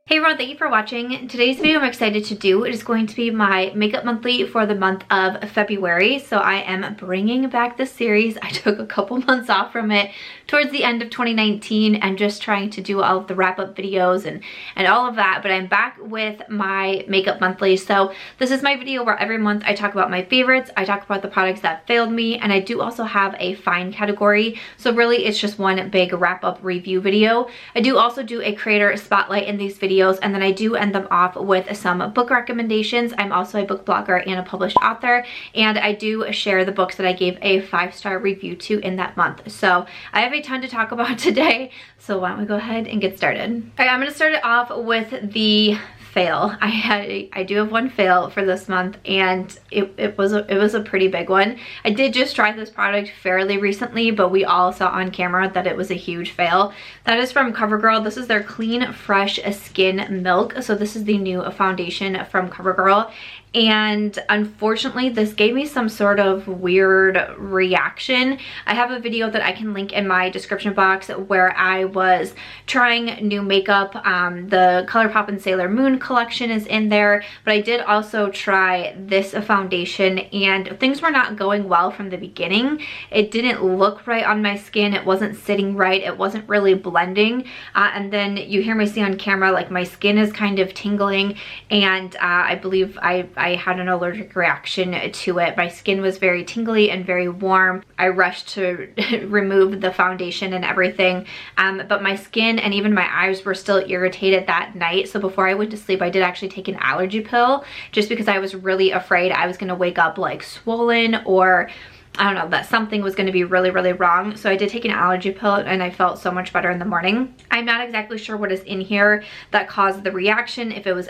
Hey everyone, thank you for watching. Today's video I'm excited to do is going to be my makeup monthly for the month of February. So I am bringing back this series. I took a couple months off from it towards the end of 2019 and just trying to do all of the wrap-up videos and all of that. But I'm back with my makeup monthly. So this is my video where every month I talk about my favorites, I talk about the products that failed me, and I do also have a find category. So really it's just one big wrap-up review video. I do also do a creator spotlight in these videos, and then I do end them off with some book recommendations. I'm also a book blogger and a published author, and I do share the books that I gave a 5-star review to in that month. So I have a ton to talk about today, so why don't we go ahead and get started. All right, I'm going to start it off with the fail. I do have one fail for this month, and it was a pretty big one. I did just try this product fairly recently, but we all saw on camera that it was a huge fail. That is from Covergirl. This is their Clean Fresh Skin Milk. So this is the new foundation from Covergirl. And unfortunately this gave me some sort of weird reaction. I have a video that I can link in my description box where I was trying new makeup. The ColourPop and Sailor Moon collection is in there, but I did also try this foundation and things were not going well from the beginning. It didn't look right on my skin, it wasn't sitting right, it wasn't really blending, and then you hear me say on camera like my skin is kind of tingling, and I believe I had an allergic reaction to it. My skin was very tingly and very warm. I rushed to remove the foundation and everything, but my skin and even my eyes were still irritated that night. So before I went to sleep, I did actually take an allergy pill just because I was really afraid I was gonna wake up like swollen, or I don't know, that something was going to be really, really wrong. So I did take an allergy pill and I felt so much better in the morning. I'm not exactly sure what is in here that caused the reaction. If it was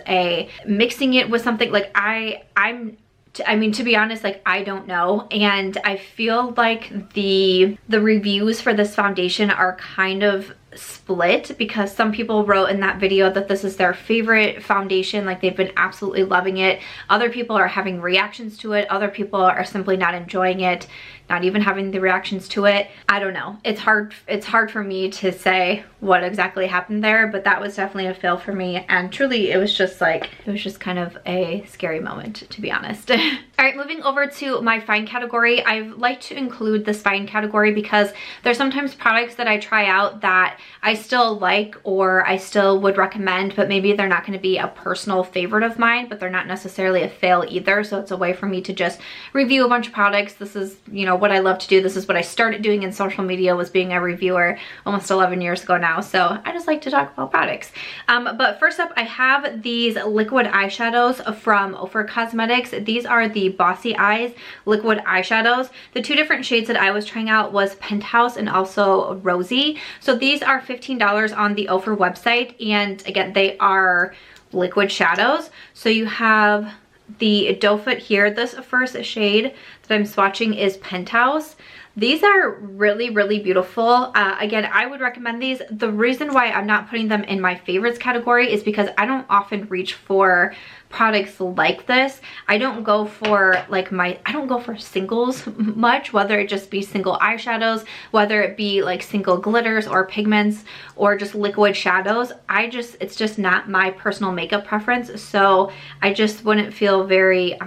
mixing it with something, like I mean, to be honest, like I don't know. And I feel like the reviews for this foundation are kind of split, because some people wrote in that video that this is their favorite foundation, like they've been absolutely loving it. Other people are having reactions to it. Other people are simply not enjoying it, not even having the reactions to it. I don't know. It's hard for me to say what exactly happened there, but that was definitely a fail for me. And truly, it was just kind of a scary moment, to be honest. All right, moving over to my find category. I like to include this find category because there's sometimes products that I try out that I still like or I still would recommend, but maybe they're not going to be a personal favorite of mine, but they're not necessarily a fail either. So it's a way for me to just review a bunch of products. This is, you know, what I love to do. This is what I started doing in social media, was being a reviewer almost 11 years ago now. So I just like to talk about products. But first up, I have these liquid eyeshadows from Ofra Cosmetics. These are the Bossy Eyes liquid eyeshadows. The two different shades that I was trying out was Penthouse and also Rosy. So these are $15 on the Ofra website, and again, they are liquid shadows. So you have the doe foot here. This first shade that I'm swatching is Penthouse. These are really, really beautiful. Again, I would recommend these. The reason why I'm not putting them in my favorites category is because I don't often reach for products like this. I don't go for singles much, whether it just be single eyeshadows, whether it be like single glitters or pigments or just liquid shadows. It's just not my personal makeup preference. So I just wouldn't feel very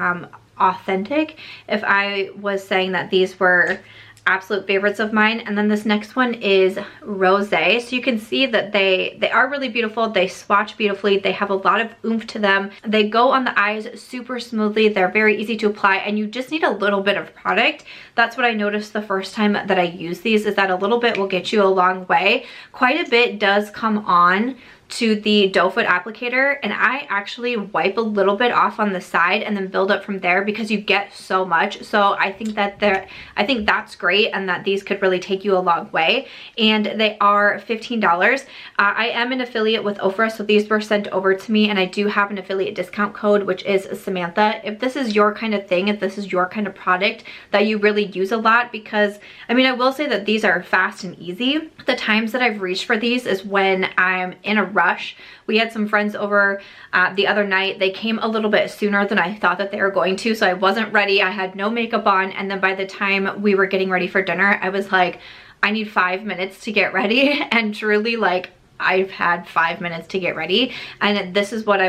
authentic if I was saying that these were absolute favorites of mine. And then this next one is Rosé. So you can see that they are really beautiful. They swatch beautifully. They have a lot of oomph to them. They go on the eyes super smoothly. They're very easy to apply, and you just need a little bit of product. That's what I noticed the first time that I use these, is that a little bit will get you a long way. Quite a bit does come on to the doe foot applicator, and I actually wipe a little bit off on the side and then build up from there because you get so much. So I think that's great, and that these could really take you a long way. And they are $15. I am an affiliate with Ofra, so these were sent over to me, and I do have an affiliate discount code, which is Samantha. If this is your kind of thing, if this is your kind of product that you really use a lot, because I mean, I will say that these are fast and easy. The times that I've reached for these is when I'm in a rush. We had some friends over the other night. They came a little bit sooner than I thought that they were going to, so I wasn't ready. I had no makeup on, and then by the time we were getting ready for dinner, I was like, I need 5 minutes to get ready. And truly, like, I've had 5 minutes to get ready, and this is what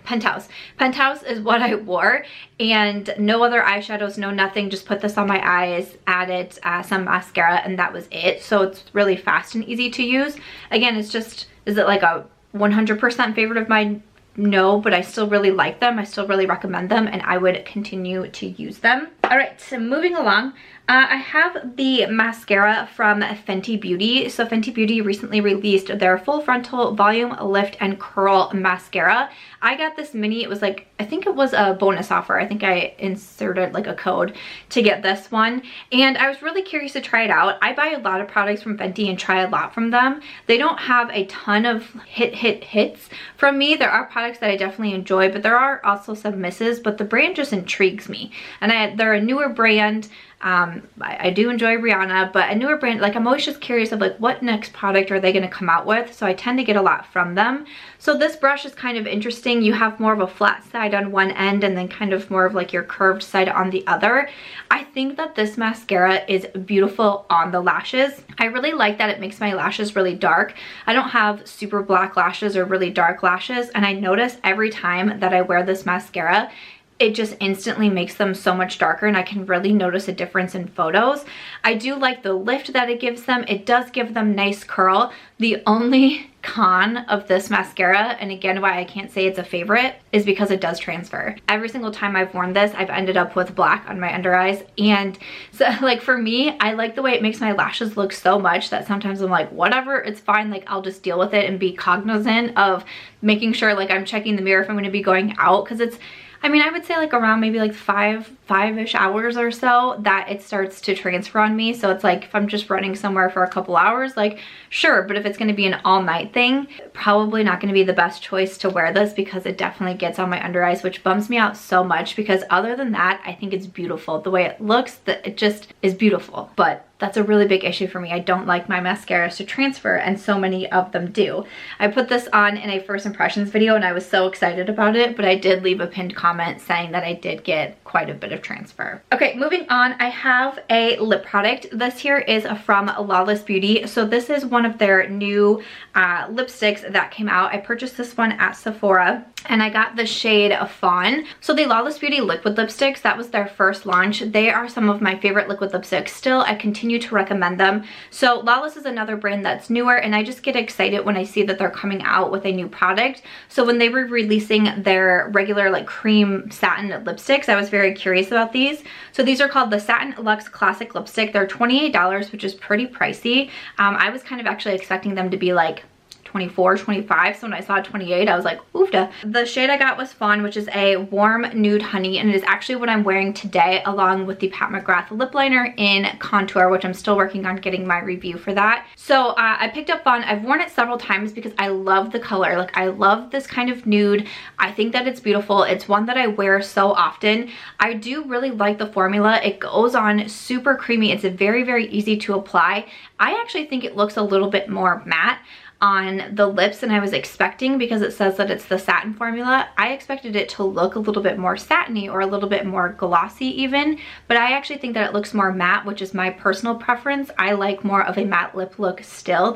Penthouse. Penthouse is what I wore, and no other eyeshadows, no nothing, just put this on my eyes, added some mascara, and that was it. So it's really fast and easy to use. Again, it's just, is it like a 100% favorite of mine? No, but I still really like them. I still really recommend them, and I would continue to use them. All right, so moving along, I have the mascara from Fenty Beauty. So Fenty Beauty recently released their Full Frontal Volume Lift and Curl Mascara. I got this mini, it was like, I think it was a bonus offer. I think I inserted like a code to get this one, and I was really curious to try it out. I buy a lot of products from Fenty and try a lot from them. They don't have a ton of hits from me. There are products that I definitely enjoy, but there are also some misses, but the brand just intrigues me. And they're a newer brand. I do enjoy Rihanna, but a newer brand, like I'm always just curious of like what next product are they going to come out with, so I tend to get a lot from them. So this brush is kind of interesting. You have more of a flat side on one end and then kind of more of like your curved side on the other. I think that this mascara is beautiful on the lashes. I really like that it makes my lashes really dark. I don't have super black lashes or really dark lashes, and I notice every time that I wear this mascara, it just instantly makes them so much darker, and I can really notice a difference in photos. I do like the lift that it gives them. It does give them nice curl. The only con of this mascara, and again why I can't say it's a favorite, is because it does transfer. Every single time I've worn this, I've ended up with black on my under eyes, and so like for me, I like the way it makes my lashes look so much that sometimes I'm like, whatever, it's fine, like I'll just deal with it and be cognizant of making sure like I'm checking the mirror if I'm going to be going out, because it's, I mean, I would say like around maybe like five-ish hours or so that it starts to transfer on me. So it's like if I'm just running somewhere for a couple hours, like sure, but if it's going to be an all-night thing, probably not going to be the best choice to wear this, because it definitely gets on my under eyes, which bums me out so much, because other than that, I think it's beautiful. The way it looks, it just is beautiful. But that's a really big issue for me. I don't like my mascaras to transfer, and so many of them do. I put this on in a first impressions video and I was so excited about it, but I did leave a pinned comment saying that I did get quite a bit of transfer. Okay, moving on, I have a lip product. This here is from Lawless Beauty. So this is one of their new lipsticks that came out. I purchased this one at Sephora, and I got the shade Fawn. So the Lawless Beauty liquid lipsticks, that was their first launch. They are some of my favorite liquid lipsticks still. I continue to recommend them. So Lawless is another brand that's newer, and I just get excited when I see that they're coming out with a new product. So when they were releasing their regular like cream satin lipsticks, I was very curious about these. So these are called the Satin Luxe Classic Lipstick. They're $28, which is pretty pricey. I was kind of actually expecting them to be like 24, 25. So when I saw 28, I was like, oofda. The shade I got was Fawn, which is a warm nude honey, and it is actually what I'm wearing today, along with the Pat McGrath lip liner in contour, which I'm still working on getting my review for that. So I picked up Fawn. I've worn it several times because I love the color. Like I love this kind of nude. I think that it's beautiful. It's one that I wear so often. I do really like the formula. It goes on super creamy. It's very, very easy to apply. I actually think it looks a little bit more matte on the lips than I was expecting, because it says that it's the satin formula. I expected it to look a little bit more satiny or a little bit more glossy even, but I actually think that it looks more matte, which is my personal preference. I like more of a matte lip look still.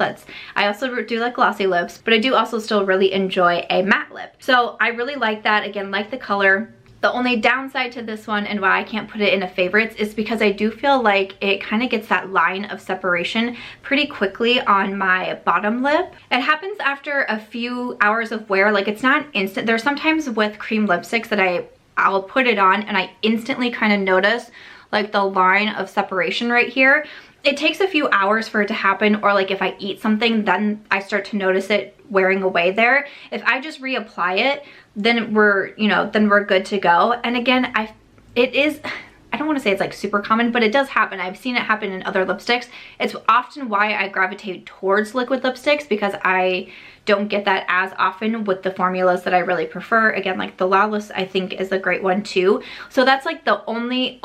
I also do like glossy lips, but I do also still really enjoy a matte lip. So I really like that. Again, like the color. The only downside to this one, and why I can't put it in a favorites, is because I do feel like it kind of gets that line of separation pretty quickly on my bottom lip. It happens after a few hours of wear. Like it's not instant. There's sometimes with cream lipsticks that I'll put it on and I instantly kind of notice like the line of separation right here. It takes a few hours for it to happen, or like if I eat something, then I start to notice it wearing away there. If I just reapply it, then we're good to go. And again, I don't want to say it's like super common, but it does happen. I've seen it happen in other lipsticks. It's often why I gravitate towards liquid lipsticks, because I don't get that as often with the formulas that I really prefer. Again, like the Lawless I think is a great one too. So that's like the only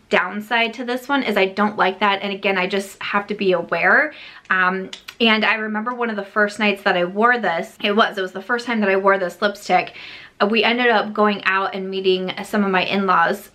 downside to this one, is I don't like that. And again, I just have to be aware. And I remember one of the first nights that I wore this, it was the first time that I wore this lipstick. We ended up going out and meeting some of my in-laws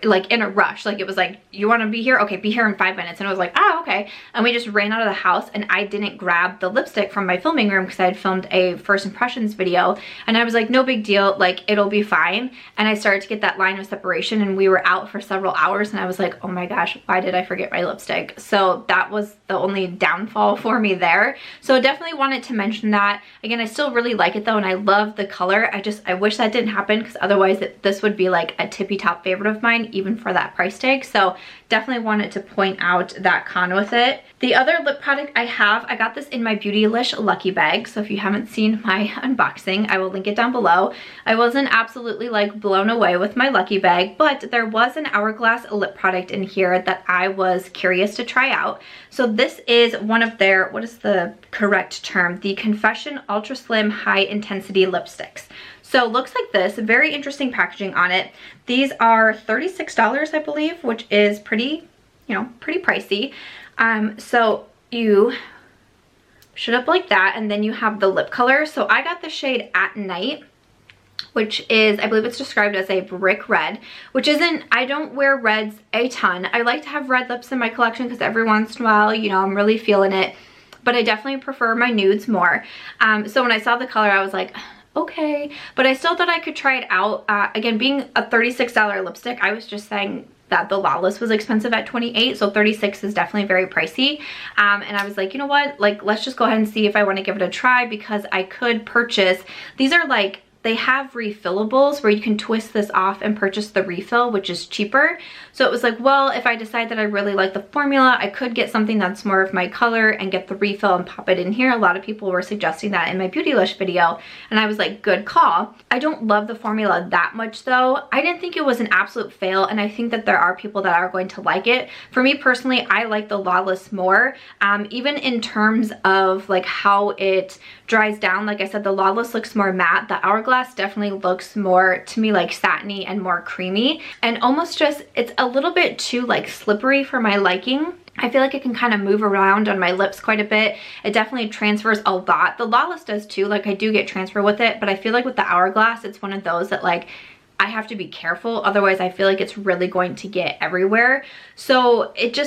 like in a rush. Like it was like, you want to be here? Okay, be here in 5 minutes. And I was like, oh, okay. And we just ran out of the house, and I didn't grab the lipstick from my filming room because I had filmed a first impressions video. And I was like, no big deal, like it'll be fine. And I started to get that line of separation, and we were out for several hours, and I was like, oh my gosh, why did I forget my lipstick? So that was the only downfall for me there. So I definitely wanted to mention that. Again, I still really like it though, and I love the color. I wish that didn't happen, because otherwise this would be like a tippy top favorite of mine, even for that price tag. So definitely wanted to point out that con with it. The other lip product I got this in my Beautylish Lucky Bag. So if you haven't seen my unboxing, I will link it down below. I wasn't absolutely like blown away with my Lucky Bag, but there was an Hourglass lip product in here that I was curious to try out. So this is one of their, what is the correct term? The Confession Ultra Slim High Intensity Lipsticks. So it looks like this, very interesting packaging on it. These are $36, I believe, which is pretty, you know, pretty pricey. So you should up like that, and then you have the lip color. So I got the shade At Night, which is, I believe it's described as a brick red, which isn't, I don't wear reds a ton. I like to have red lips in my collection because every once in a while, you know, I'm really feeling it, but I definitely prefer my nudes more. So when I saw the color, I was like, okay, but I still thought I could try it out. Again, being a $36 lipstick, I was just saying that the Lawless was expensive at $28, so $36 is definitely very pricey. And I was like, you know what, like let's just go ahead and see if I want to give it a try, because I could purchase, these are like, they have refillables where you can twist this off and purchase the refill, which is cheaper. So it was like, well, if I decide that I really like the formula, I could get something that's more of my color and get the refill and pop it in here. A lot of people were suggesting that in my Beautylish video, and I was like, good call. I don't love the formula that much though. I didn't think it was an absolute fail, and I think that there are people that are going to like it. For me personally, I like the Lawless more, even in terms of like how it dries down. Like I said, the Lawless looks more matte. The Hourglass definitely looks more to me like satiny and more creamy, and almost just, it's a little bit too like slippery for my liking. I feel like it can kind of move around on my lips quite a bit. It definitely transfers a lot. The Lawless does too, like I do get transfer with it, but I feel like with the Hourglass, it's one of those that like I have to be careful, otherwise I feel like it's really going to get everywhere. So it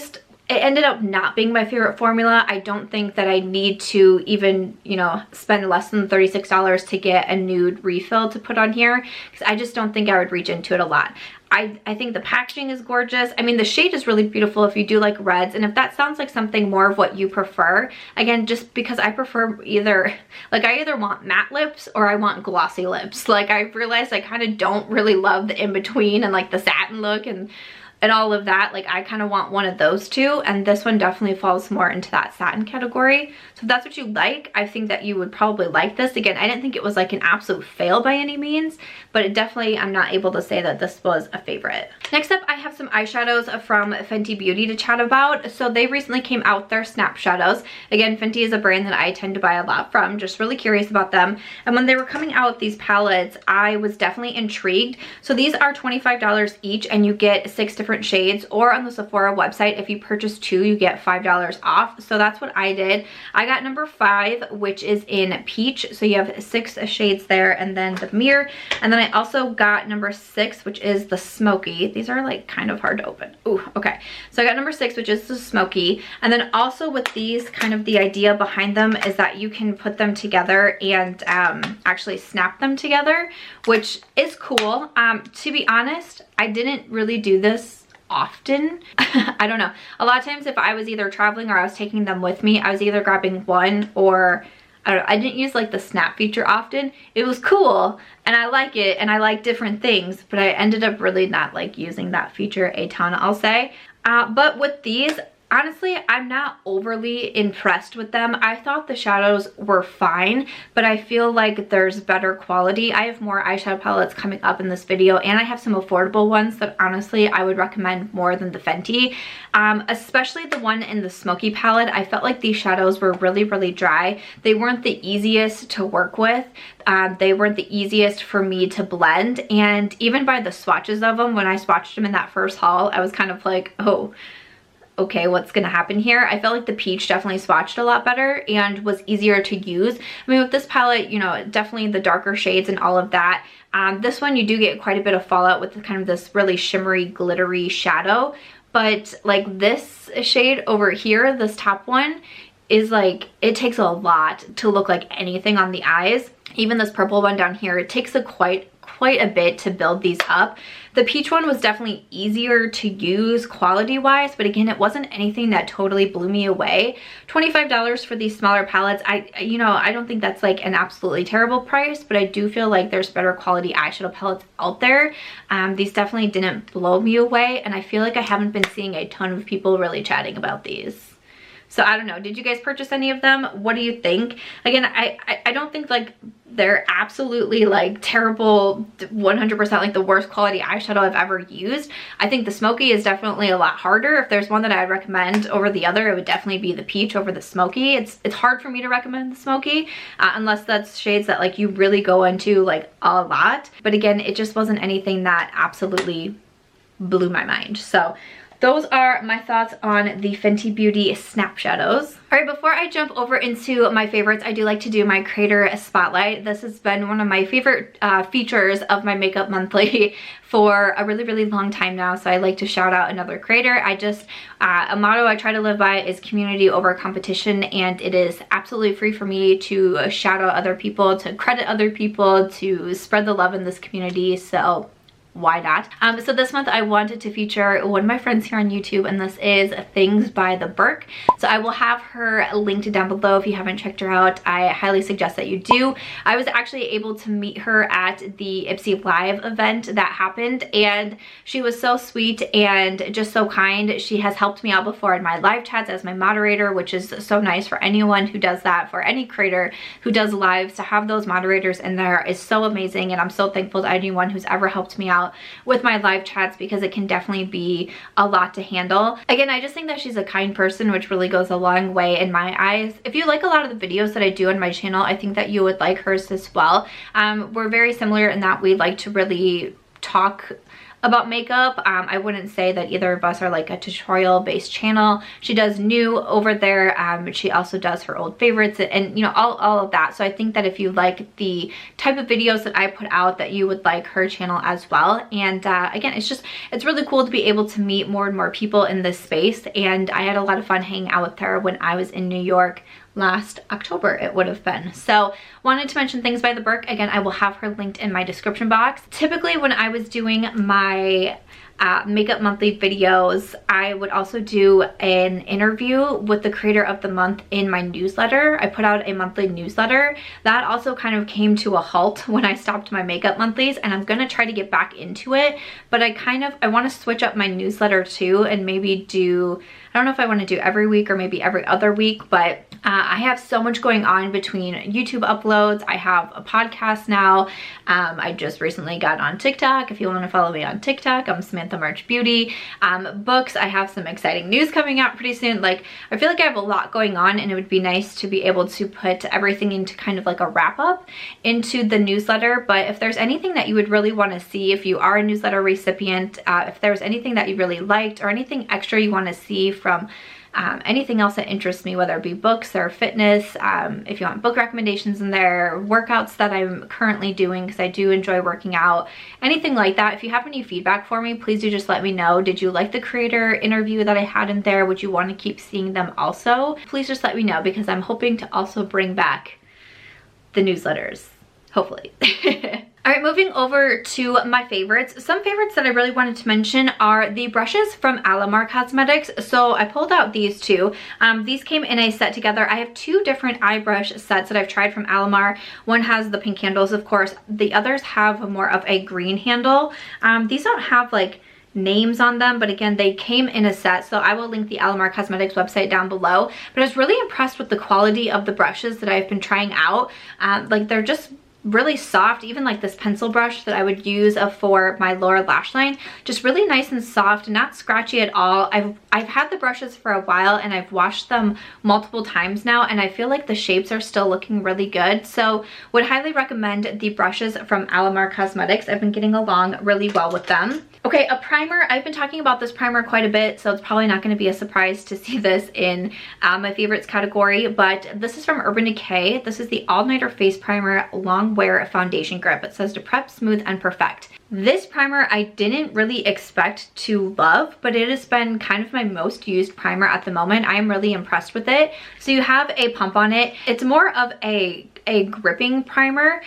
ended up not being my favorite formula. I don't think that I need to even, you know, spend less than $36 to get a nude refill to put on here, because I just don't think I would reach into it a lot. I think the packaging is gorgeous. I mean, the shade is really beautiful if you do like reds, and if that sounds like something more of what you prefer, again, just because I prefer either, like I either want matte lips or I want glossy lips. Like I realized I kind of don't really love the in-between and like the satin look and all of that. Like I kind of want one of those two, and this one definitely falls more into that satin category. So if that's what you like, I think that you would probably like this. Again, I didn't think it was like an absolute fail by any means, but it definitely, I'm not able to say that this was a favorite. Next up, I have some eyeshadows from Fenty Beauty to chat about. So they recently came out their Snap Shadows. Again, Fenty is a brand that I tend to buy a lot from, just really curious about them. And when they were coming out with these palettes, I was definitely intrigued. So these are $25 each, and you get 6 different shades, or on the Sephora website, if you purchase 2, you get $5 off. So that's what I did. I got number 5, which is in Peach. So you have 6 shades there, and then the Mirror. And then I also got number 6, which is the Smoky. These are like kind of hard to open. Ooh, okay. So I got number 6, which is the Smoky. And then also with these, kind of the idea behind them is that you can put them together and actually snap them together, which is cool. To be honest, I didn't really do this often. I don't know. A lot of times if I was either traveling or I was taking them with me, I was either grabbing one, or I don't know, I didn't use like the snap feature often. It was cool and I like it and I like different things, but I ended up really not like using that feature a ton, I'll say. But with these, honestly, I'm not overly impressed with them. I thought the shadows were fine, but I feel like there's better quality. I have more eyeshadow palettes coming up in this video, and I have some affordable ones that honestly I would recommend more than the Fenty. Especially the one in the Smoky palette. I felt like these shadows were really, really dry. They weren't the easiest to work with. They weren't the easiest for me to blend, and even by the swatches of them, when I swatched them in that first haul, I was kind of like, oh, okay, what's gonna happen here? I felt like the peach definitely swatched a lot better and was easier to use. I mean, with this palette, you know, definitely the darker shades and all of that. This one you do get quite a bit of fallout with kind of this really shimmery, glittery shadow. But like this shade over here, this top one, is like, it takes a lot to look like anything on the eyes. Even this purple one down here, it takes quite a bit to build these up. The peach one was definitely easier to use quality wise, but again, it wasn't anything that totally blew me away. $25 for these smaller palettes, you know, I don't think that's like an absolutely terrible price, but I do feel like there's better quality eyeshadow palettes out there. These definitely didn't blow me away, and I feel like I haven't been seeing a ton of people really chatting about these. So I don't know, did you guys purchase any of them? What do you think? Again, I don't think like they're absolutely like terrible, 100% like the worst quality eyeshadow I've ever used. I think the smoky is definitely a lot harder. If there's one that I'd recommend over the other, it would definitely be the peach over the smoky. It's hard for me to recommend the smoky unless that's shades that like you really go into like a lot. But again, it just wasn't anything that absolutely blew my mind. So those are my thoughts on the Fenty Beauty Snap Shadows. All right, before I jump over into my favorites, I do like to do my creator spotlight. This has been one of my favorite features of my Makeup Monthly for a really long time now, so I like to shout out another creator. A motto I try to live by is community over competition, and it is absolutely free for me to shout out other people, to credit other people, to spread the love in this community, so why not? So this month I wanted to feature one of my friends here on YouTube, and this is Things by the Berk. So I will have her linked down below if you haven't checked her out. I highly suggest that you do. I was actually able to meet her at the Ipsy Live event that happened, and she was so sweet and just so kind. She has helped me out before in my live chats as my moderator, which is so nice for anyone who does that, for any creator who does lives. To have those moderators in there is so amazing, and I'm so thankful to anyone who's ever helped me out with my live chats, because it can definitely be a lot to handle. Again, I just think that she's a kind person, which really goes a long way in my eyes. If you like a lot of the videos that I do on my channel, I think that you would like hers as well. We're very similar in that we like to really talk about makeup. I wouldn't say that either of us are like a tutorial based channel. She does new over there. She also does her old favorites and you know, all of that. So I think that if you like the type of videos that I put out, that you would like her channel as well. And again, it's really cool to be able to meet more and more people in this space. And I had a lot of fun hanging out with her when I was in New York last October, it would have been. So wanted to mention Things by the Berk. Again, I will have her linked in my description box. Typically when I was doing my Makeup Monthly videos, I would also do an interview with the creator of the month in my newsletter. I put out a monthly newsletter. That also kind of came to a halt when I stopped my Makeup Monthlies, and I'm gonna try to get back into it, but I want to switch up my newsletter too and maybe do, I don't know if I want to do every week or maybe every other week, but I have so much going on between YouTube uploads. I have a podcast now. I just recently got on TikTok. If you want to follow me on TikTok, I'm Samantha March Beauty. Books, I have some exciting news coming out pretty soon. Like, I feel like I have a lot going on, and it would be nice to be able to put everything into kind of like a wrap up into the newsletter. But if there's anything that you would really want to see, if you are a newsletter recipient, if there's anything that you really liked or anything extra you want to see from anything else that interests me, whether it be books or fitness, if you want book recommendations in there, workouts that I'm currently doing because I do enjoy working out, anything like that. If you have any feedback for me, please do just let me know. Did you like the creator interview that I had in there? Would you want to keep seeing them also? Please just let me know, because I'm hoping to also bring back the newsletters, hopefully. All right, moving over to my favorites. Some favorites that I really wanted to mention are the brushes from Alamar Cosmetics. So I pulled out these two. These came in a set together. I have two different eye brush sets that I've tried from Alamar. One has the pink handles, of course. The others have more of a green handle. These don't have like names on them, but again, they came in a set, so I will link the Alamar Cosmetics website down below. But I was really impressed with the quality of the brushes that I've been trying out. Like, they're just really soft, even like this pencil brush that I would use for my lower lash line, just really nice and soft, not scratchy at all. I've had the brushes for a while and I've washed them multiple times now, and I feel like the shapes are still looking really good. So would highly recommend the brushes from Alamar Cosmetics. I've been getting along really well with them. Okay, a primer. I've been talking about this primer quite a bit, so it's probably not going to be a surprise to see this in my favorites category, but this is from Urban Decay. This is the All Nighter Face Primer Long Wear Foundation Grip. It says to prep, smooth, and perfect. This primer I didn't really expect to love, but it has been kind of my most used primer at the moment. I am really impressed with it. So you have a pump on it. It's more of a gripping primer.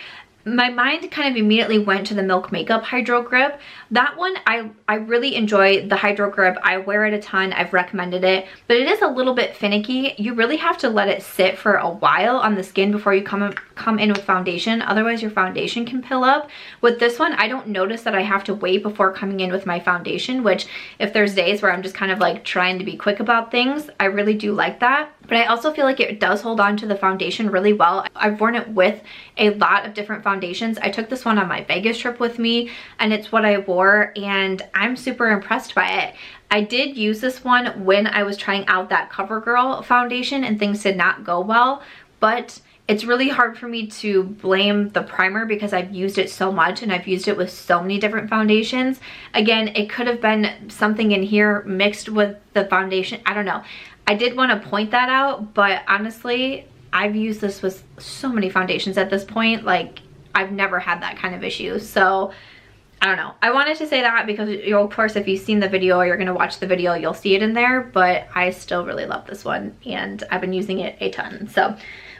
My mind kind of immediately went to the Milk Makeup Hydro Grip. That one, I really enjoy the Hydro Grip. I wear it a ton. I've recommended it, but it is a little bit finicky. You really have to let it sit for a while on the skin before you come in with foundation. Otherwise, your foundation can pill up. With this one, I don't notice that I have to wait before coming in with my foundation, which if there's days where I'm just kind of like trying to be quick about things, I really do like that. But I also feel like it does hold on to the foundation really well. I've worn it with a lot of different foundations. I took this one on my Vegas trip with me, and it's what I wore, and I'm super impressed by it. I did use this one when I was trying out that Covergirl foundation and things did not go well, but it's really hard for me to blame the primer because I've used it so much and I've used it with so many different foundations. Again, it could have been something in here mixed with the foundation. I don't know. I did want to point that out, but honestly, I've used this with so many foundations at this point. Like, I've never had that kind of issue. So I don't know. I wanted to say that because, of course, if you've seen the video or you're going to watch the video, you'll see it in there, but I still really love this one and I've been using it a ton. So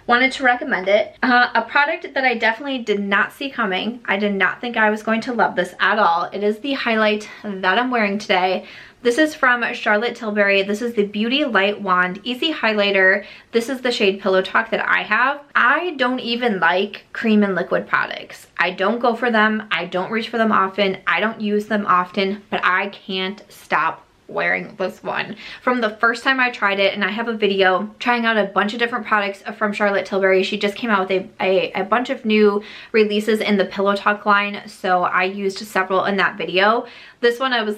wanted to recommend it. A product that I definitely did not see coming. I did not think I was going to love this at all. It is the highlight that I'm wearing today. This is from Charlotte Tilbury. This is the Beauty Light Wand Easy Highlighter. This is the shade Pillowtalk that I have. I don't even like cream and liquid products. I don't go for them. I don't reach for them often. I don't use them often, but I can't stop wearing this one. From the first time I tried it, and I have a video trying out a bunch of different products from Charlotte Tilbury. She just came out with a bunch of new releases in the Pillowtalk line, so I used several in that video. This one I was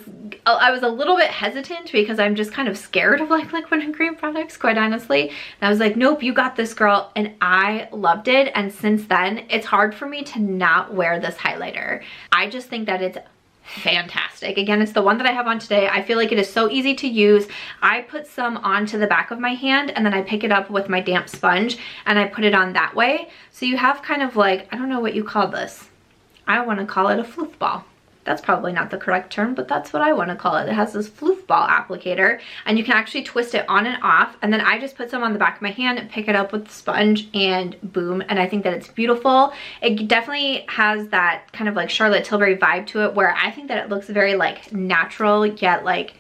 a little bit hesitant because I'm just kind of scared of like liquid and cream products, quite honestly. And I was like, nope, you got this, girl. And I loved it. And since then, it's hard for me to not wear this highlighter. I just think that it's fantastic. Again, it's the one that I have on today. I feel like it is so easy to use. I put some onto the back of my hand and then I pick it up with my damp sponge and I put it on that way. So you have kind of like, I don't know what you call this. I want to call it a floof ball. That's probably not the correct term, but that's what I want to call it. It has this floof ball applicator and you can actually twist it on and off. And then I just put some on the back of my hand, pick it up with the sponge and boom. And I think that it's beautiful. It definitely has that kind of like Charlotte Tilbury vibe to it where I think that it looks very like natural, yet like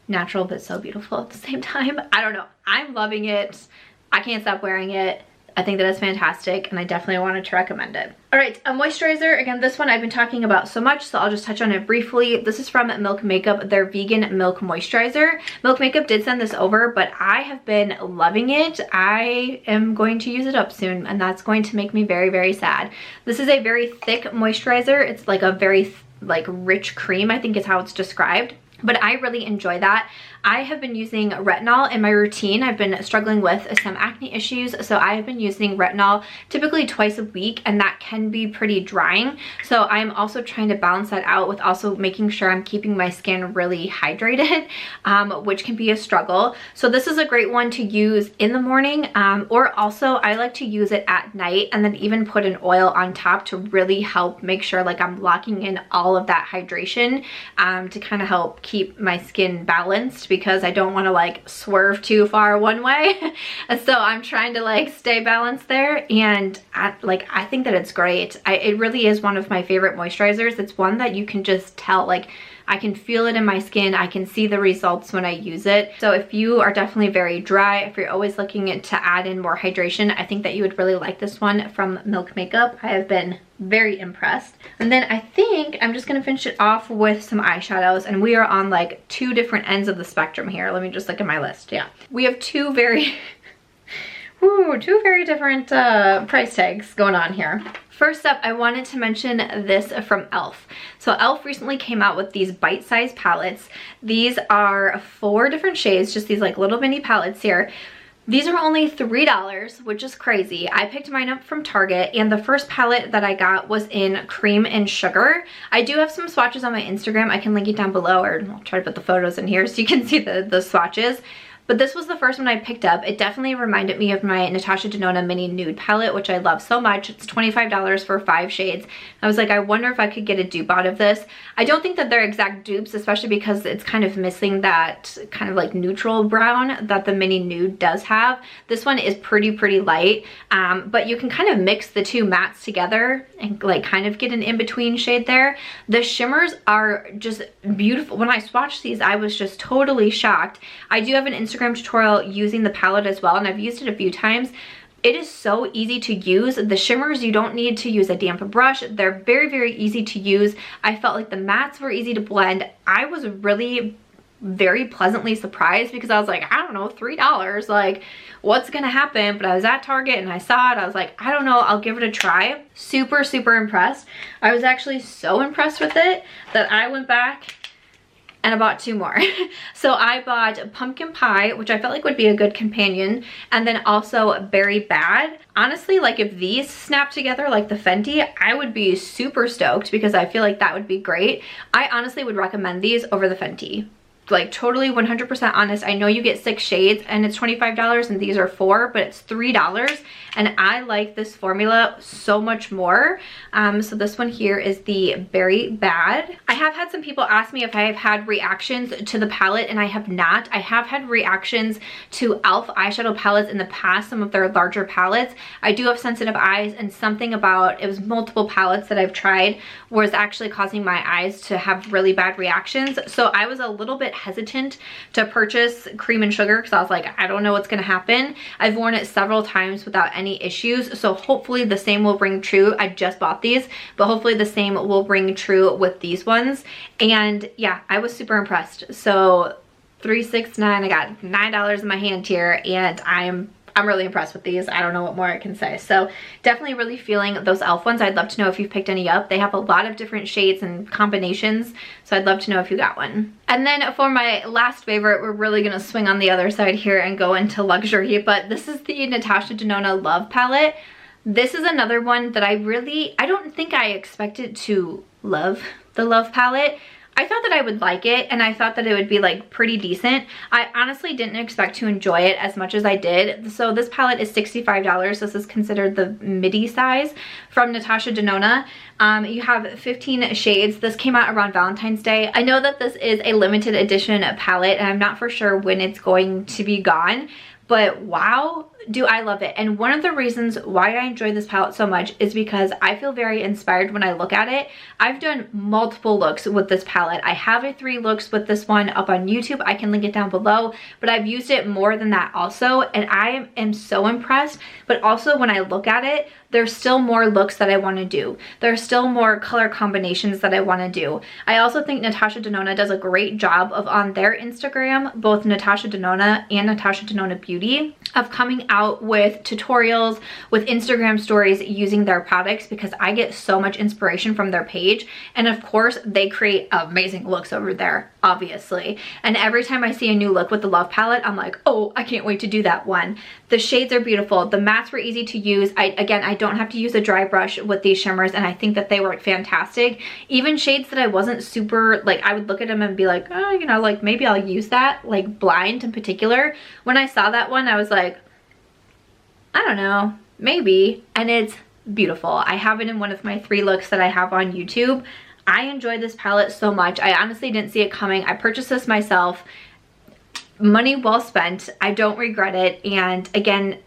natural, but so beautiful at the same time. I don't know. I'm loving it. I can't stop wearing it. I think that it's fantastic and I definitely wanted to recommend it. All right, a moisturizer. Again, this one I've been talking about so much, so I'll just touch on it briefly. This is from Milk Makeup, their vegan milk moisturizer. Milk Makeup did send this over, but I have been loving it. I am going to use it up soon and that's going to make me very, very sad. This is a very thick moisturizer. It's like a very like rich cream, I think is how it's described. But I really enjoy that. I have been using retinol in my routine. I've been struggling with some acne issues, so I have been using retinol typically twice a week, and that can be pretty drying. So I'm also trying to balance that out with also making sure I'm keeping my skin really hydrated, which can be a struggle. So this is a great one to use in the morning, or also I like to use it at night and then even put an oil on top to really help make sure like I'm locking in all of that hydration to kind of help keep my skin balanced, because I don't want to like swerve too far one way. So I'm trying to like stay balanced there, and I think that it's great. It really is one of my favorite moisturizers. It's one that you can just tell, like I can feel it in my skin. I can see the results when I use it. So if you are definitely very dry, if you're always looking to add in more hydration, I think that you would really like this one from Milk Makeup. I have been very impressed. And then I think I'm just gonna finish it off with some eyeshadows, and we are on like two different ends of the spectrum here. Let me just look at my list. Yeah, we have two very Ooh, two very different price tags going on here. First up, I wanted to mention this from e.l.f. So e.l.f. recently came out with these bite-sized palettes. These are 4 different shades, just these like little mini palettes here. These are only $3, which is crazy. I picked mine up from Target, and the first palette that I got was in Cream and Sugar. I do have some swatches on my Instagram. I can link it down below, or I'll try to put the photos in here so you can see the swatches. But this was the first one I picked up. It definitely reminded me of my Natasha Denona Mini Nude palette, which I love so much. It's $25 for 5 shades. I was like, I wonder if I could get a dupe out of this. I don't think that they're exact dupes, especially because it's kind of missing that kind of like neutral brown that the Mini Nude does have. This one is pretty light, but you can kind of mix the two mattes together and like kind of get an in-between shade there. The shimmers are just beautiful. When I swatched these, I was just totally shocked. I do have an Instagram tutorial using the palette as well, and I've used it a few times. It is so easy to use. The shimmers, you don't need to use a damp brush. They're very easy to use. I felt like the mattes were easy to blend. I was really very pleasantly surprised because I was like, I don't know, $3, like what's gonna happen? But I was at Target and I saw it. I was like, I don't know, I'll give it a try. Super impressed. I was actually so impressed with it that I went back and I bought 2 more. So I bought Pumpkin Pie, which I felt like would be a good companion, and then also Berry Bad. Honestly, like if these snap together like the Fenty, I would be super stoked because I feel like that would be great. I honestly would recommend these over the Fenty. Like totally 100% honest. I know you get 6 shades and it's $25 and these are 4, but it's $3, and I like this formula so much more. So this one here is the Berry Bad. I have had some people ask me if I have had reactions to the palette, and I have not. I have had reactions to e.l.f. eyeshadow palettes in the past, some of their larger palettes. I do have sensitive eyes, and something about, it was multiple palettes that I've tried was actually causing my eyes to have really bad reactions. So I was a little bit hesitant to purchase Cream and Sugar because I was like, I don't know what's gonna happen. I've worn it several times without any issues, so hopefully the same will ring true. I just bought these, but hopefully the same will ring true with these ones. And yeah, I was super impressed. So $3.69, I got $9 in my hand here, and I'm really impressed with these. I don't know what more I can say. So definitely really feeling those e.l.f. ones. I'd love to know if you've picked any up. They have a lot of different shades and combinations, so I'd love to know if you got one. And then for my last favorite, we're really gonna swing on the other side here and go into luxury, but this is the Natasha Denona Love palette. This is another one that I don't think I expected to love the Love palette. I thought that I would like it, and I thought that it would be like pretty decent. I honestly didn't expect to enjoy it as much as I did. So this palette is $65. This is considered the midi size from Natasha Denona. You have 15 shades. This came out around Valentine's Day. I know that this is a limited edition palette, and I'm not for sure when it's going to be gone, but wow, do I love it. And one of the reasons why I enjoy this palette so much is because I feel very inspired when I look at it. I've done multiple looks with this palette. I have a 3 looks with this one up on YouTube. I can link it down below, but I've used it more than that also, and I am so impressed. But also when I look at it, there's still more looks that I want to do. There's still more color combinations that I want to do. I also think Natasha Denona does a great job of, on their Instagram, both Natasha Denona and Natasha Denona Beauty, of coming out with tutorials, with Instagram stories using their products, because I get so much inspiration from their page. And of course, they create amazing looks over there, obviously. And every time I see a new look with the Love palette, I'm like, oh, I can't wait to do that one. The shades are beautiful. The mattes were easy to use. Again, I don't have to use a dry brush with these shimmers, and I think that they work fantastic. Even shades that I wasn't super, like, I would look at them and be like, oh, you know, like maybe I'll use that, like Blind in particular. When I saw that one, I was like, I don't know, maybe. And it's beautiful. I have it in one of my 3 looks that I have on YouTube. I enjoy this palette so much. I honestly didn't see it coming. I purchased this myself. Money well spent. I don't regret it. And again,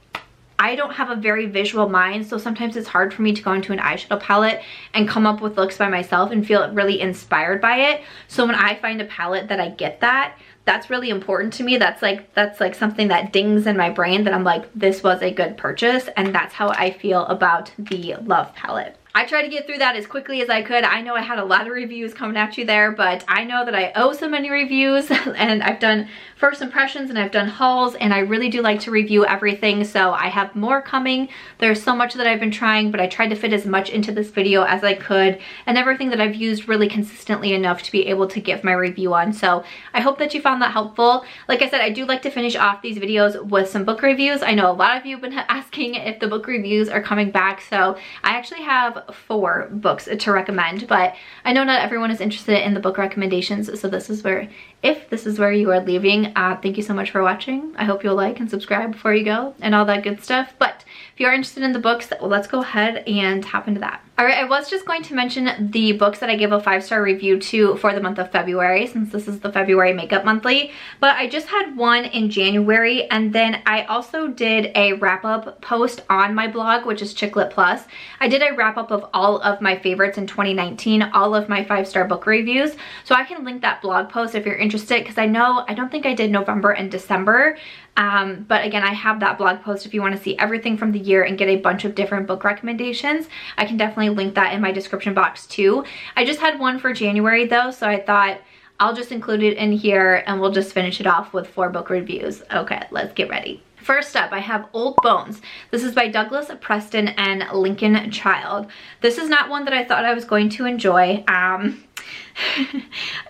I don't have a very visual mind, so sometimes it's hard for me to go into an eyeshadow palette and come up with looks by myself and feel really inspired by it. So when I find a palette that I get that, that's really important to me. That's like something that dings in my brain that I'm like, this was a good purchase, and that's how I feel about the Love palette. I tried to get through that as quickly as I could. I know I had a lot of reviews coming at you there, but I know that I owe so many reviews and I've done first impressions and I've done hauls, and I really do like to review everything, so I have more coming. There's so much that I've been trying, but I tried to fit as much into this video as I could, and everything that I've used really consistently enough to be able to give my review on. So I hope that you found that helpful. Like I said, I do like to finish off these videos with some book reviews. I know a lot of you have been asking if the book reviews are coming back, so I actually have 4 books to recommend, but I know not everyone is interested in the book recommendations, so this is where, if this is where you are leaving, thank you so much for watching. I hope you'll like and subscribe before you go and all that good stuff. But if you are interested in the books, well, let's go ahead and hop into that. All right, I was just going to mention the books that I gave a 5-star review to for the month of February, since this is the February Makeup Monthly, but I just had one in January, and then I also did a wrap-up post on my blog, which is Chicklet Plus. I did a wrap-up of all of my favorites in 2019, all of my 5-star book reviews, so I can link that blog post if you're interested, because I don't think I did November and December. But again, I have that blog post if you want to see everything from the year and get a bunch of different book recommendations. I can definitely link that in my description box too. I just had one for January though, so I thought I'll just include it in here and we'll just finish it off with 4 book reviews. Okay, let's get ready. First up, I have Old Bones. This is by Douglas Preston and Lincoln Child. This is not one that I thought I was going to enjoy.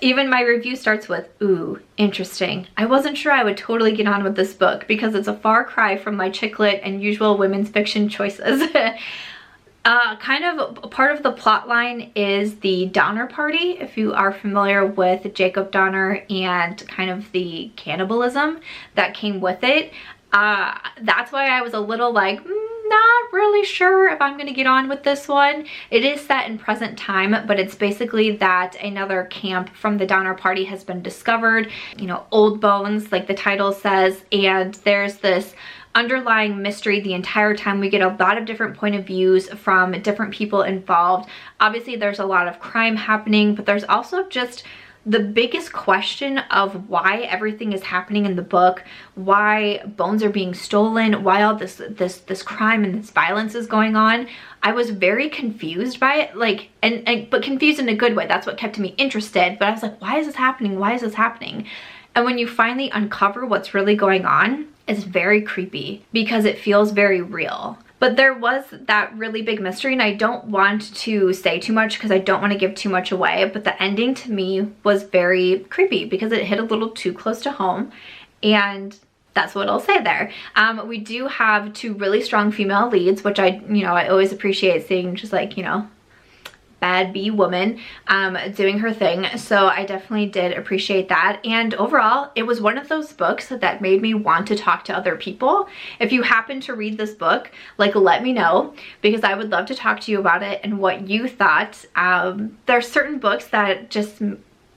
Even my review starts with, ooh, interesting. I wasn't sure I would totally get on with this book because it's a far cry from my chick lit and usual women's fiction choices. Kind of part of the plot line is the Donner Party, if you are familiar with Jacob Donner and kind of the cannibalism that came with it. That's why I was a little like, not really sure if I'm gonna get on with this one. It is set in present time, but it's basically that another camp from the Donner Party has been discovered, you know, Old Bones, like the title says, and there's this underlying mystery the entire time. We get a lot of different point of views from different people involved. Obviously there's a lot of crime happening, but there's also just the biggest question of why everything is happening in the book, why bones are being stolen, why all this crime and this violence is going on. I was very confused by it, like, but confused in a good way. That's what kept me interested. But I was like, why is this happening? Why is this happening? And when you finally uncover what's really going on, it's very creepy because it feels very real. But there was that really big mystery, and I don't want to say too much because I don't want to give too much away, but the ending to me was very creepy because it hit a little too close to home, and that's what I'll say there. We do have 2 really strong female leads, which I always appreciate seeing, just like, you know, bad bee woman doing her thing. So I definitely did appreciate that. And overall, it was one of those books that made me want to talk to other people. If you happen to read this book, like, let me know, because I would love to talk to you about it and what you thought. There are certain books that just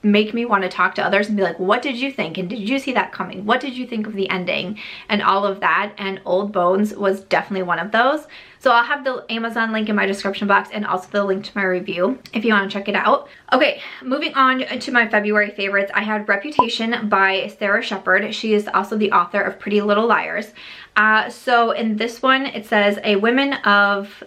make me want to talk to others and be like, what did you think? And did you see that coming? What did you think of the ending? And all of that. And Old Bones was definitely one of those. So I'll have the Amazon link in my description box and also the link to my review if you want to check it out. Okay, moving on to my February favorites. I had Reputation by Sarah Shepard. She is also the author of Pretty Little Liars. So in this one, it says, the women of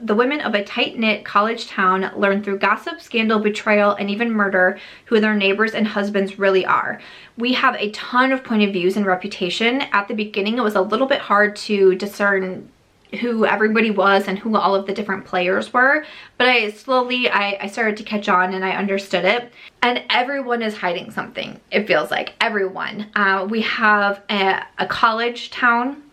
a tight-knit college town learn through gossip, scandal, betrayal, and even murder who their neighbors and husbands really are. We have a ton of point of views in Reputation. At the beginning, it was a little bit hard to discern who everybody was and who all of the different players were, but I started to catch on and I understood it. And everyone is hiding something, it feels like. Everyone. We have a college town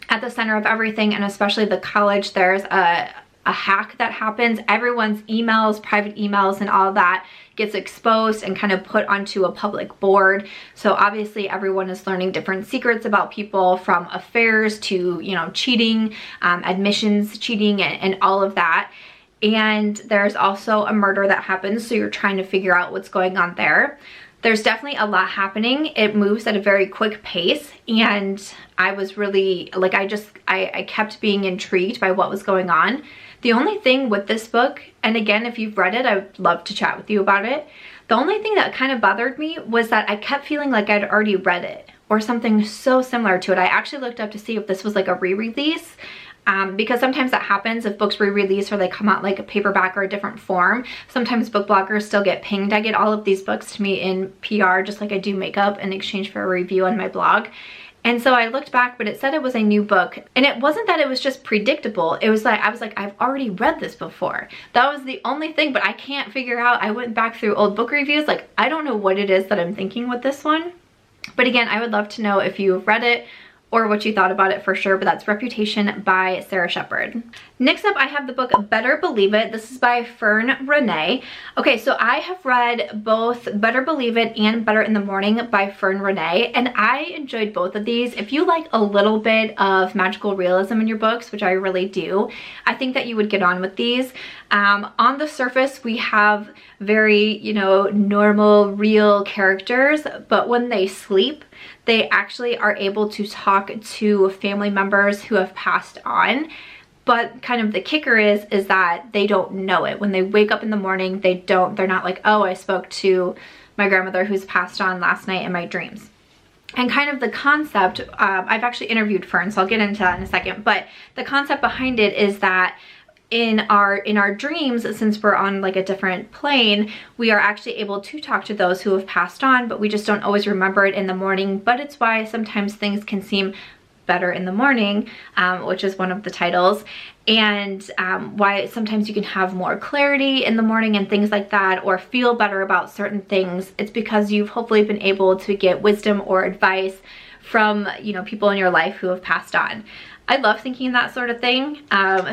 at the center of everything, and especially the college, there's a hack that happens. Everyone's emails, private emails, and all that gets exposed and kind of put onto a public board. So obviously everyone is learning different secrets about people, from affairs to, you know, cheating, admissions cheating, and all of that. And there's also a murder that happens, so you're trying to figure out what's going on there. There's definitely a lot happening. It moves at a very quick pace, and I was really, like, I kept being intrigued by what was going on. The only thing with this book, and again, if you've read it, I would love to chat with you about it. The only thing that kind of bothered me was that I kept feeling like I'd already read it or something so similar to it. I actually looked up to see if this was like a re-release. because sometimes that happens if books re-release or they come out like a paperback or a different form. Sometimes book bloggers still get pinged. I get all of these books to me in PR, just like I do makeup, in exchange for a review on my blog. And so I looked back, but it said it was a new book. And it wasn't that it was just predictable. It was like, I was like, I've already read this before. That was the only thing, but I can't figure out. I went back through old book reviews. Like, I don't know what it is that I'm thinking with this one. But again, I would love to know if you've read it or what you thought about it for sure, but that's Reputation by Sarah Shepard. Next up, I have the book Better Believe It. This is by Fern Renee. Okay, so I have read both Better Believe It and Better in the Morning by Fern Renee, and I enjoyed both of these. If you like a little bit of magical realism in your books, which I really do, I think that you would get on with these. On the surface, we have very, you know, normal, real characters, but when they sleep, they actually are able to talk to family members who have passed on. But kind of the kicker is that they don't know it. When they wake up in the morning, they're not like, oh, I spoke to my grandmother who's passed on last night in my dreams. And kind of the concept, I've actually interviewed Fern, so I'll get into that in a second, but the concept behind it is that in our dreams, since we're on like a different plane, we are actually able to talk to those who have passed on, but we just don't always remember it in the morning. But it's why sometimes things can seem better in the morning, which is one of the titles, and why sometimes you can have more clarity in the morning and things like that, or feel better about certain things. It's because you've hopefully been able to get wisdom or advice from, you know, people in your life who have passed on. I love thinking that sort of thing.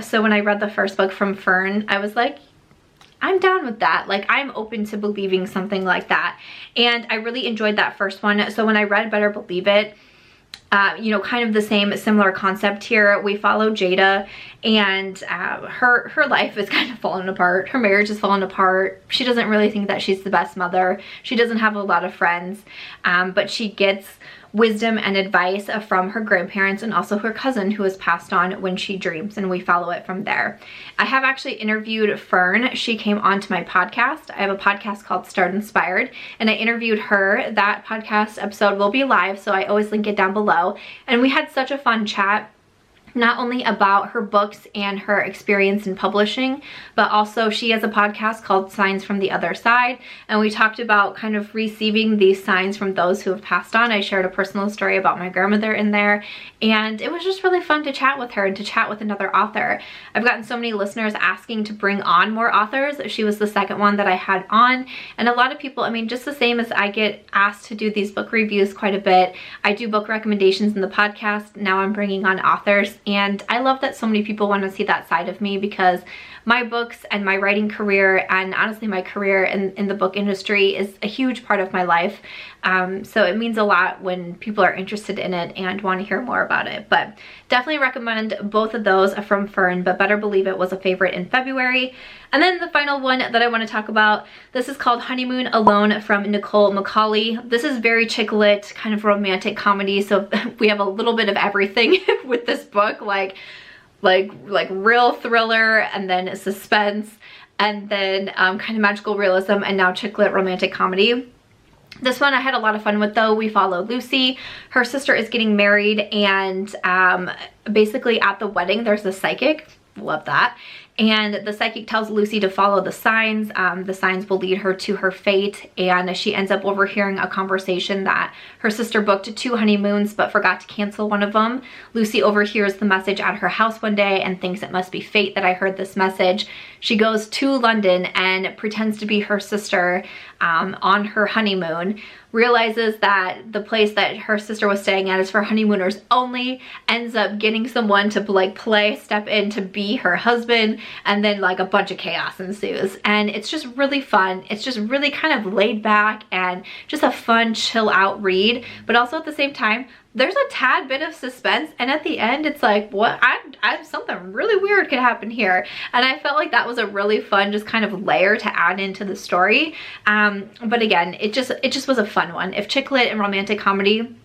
So when I read the first book from Fern, I was like, I'm down with that. Like, I'm open to believing something like that. And I really enjoyed that first one. So when I read Better Believe It, you know, kind of the similar concept here. We follow Jada, and her life is kind of falling apart. Her marriage is falling apart. She doesn't really think that she's the best mother. She doesn't have a lot of friends, but she gets wisdom and advice from her grandparents and also her cousin who has passed on when she dreams, and we follow it from there. I have actually interviewed Fern. She came onto my podcast. I have a podcast called Start Inspired, and I interviewed her. That podcast episode will be live, so I always link it down below. And we had such a fun chat, not only about her books and her experience in publishing, but also she has a podcast called Signs from the Other Side, and we talked about kind of receiving these signs from those who have passed on. I shared a personal story about my grandmother in there, and it was just really fun to chat with her and to chat with another author. I've gotten so many listeners asking to bring on more authors. She was the second one that I had on, and a lot of people, I mean, just the same as I get asked to do these book reviews quite a bit, I do book recommendations in the podcast. Now I'm bringing on authors. And I love that so many people want to see that side of me, because my books and my writing career, and honestly my career in the book industry, is a huge part of my life. So it means a lot when people are interested in it and want to hear more about it. But definitely recommend both of those from Fern, but Better Believe It was a favorite in February. And then the final one that I want to talk about, this is called Honeymoon Alone from Nicole Macaulay. This is very chick lit, kind of romantic comedy, so we have a little bit of everything with this book, like real thriller, and then suspense, and then kind of magical realism, and now chick lit romantic comedy. This one I had a lot of fun with though. We follow Lucy. Her sister is getting married, and basically at the wedding there's a psychic. Love that. And the psychic tells Lucy to follow the signs. The signs will lead her to her fate, and she ends up overhearing a conversation that her sister booked 2 honeymoons but forgot to cancel one of them. Lucy overhears the message at her house one day and thinks it must be fate that I heard this message. She goes to London and pretends to be her sister on her honeymoon, realizes that the place that her sister was staying at is for honeymooners only, ends up getting someone to like step in to be her husband, and then like a bunch of chaos ensues. And it's just really fun. It's just really kind of laid back and just a fun chill out read, but also at the same time there's a tad bit of suspense, and at the end it's like, what, something really weird could happen here. And I felt like that was a really fun just kind of layer to add into the story. But again, it just was a fun one. If chick lit and romantic comedy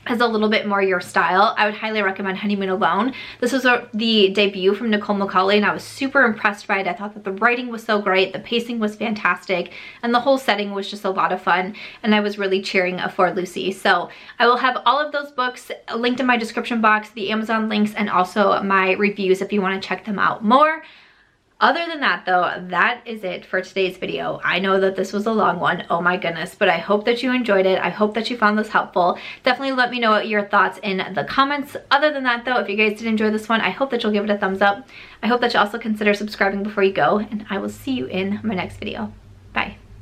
is a little bit more your style, I would highly recommend Honeymoon Alone. This was the debut from Nicole McCauley, and I was super impressed by it. I thought that the writing was so great, the pacing was fantastic, and the whole setting was just a lot of fun, and I was really cheering for Lucy. So I will have all of those books linked in my description box, the Amazon links, and also my reviews if you want to check them out more. Other than that though, that is it for today's video. I know that this was a long one, oh my goodness, but I hope that you enjoyed it. I hope that you found this helpful. Definitely let me know your thoughts in the comments. Other than that though, if you guys did enjoy this one, I hope that you'll give it a thumbs up. I hope that you also consider subscribing before you go, and I will see you in my next video. Bye.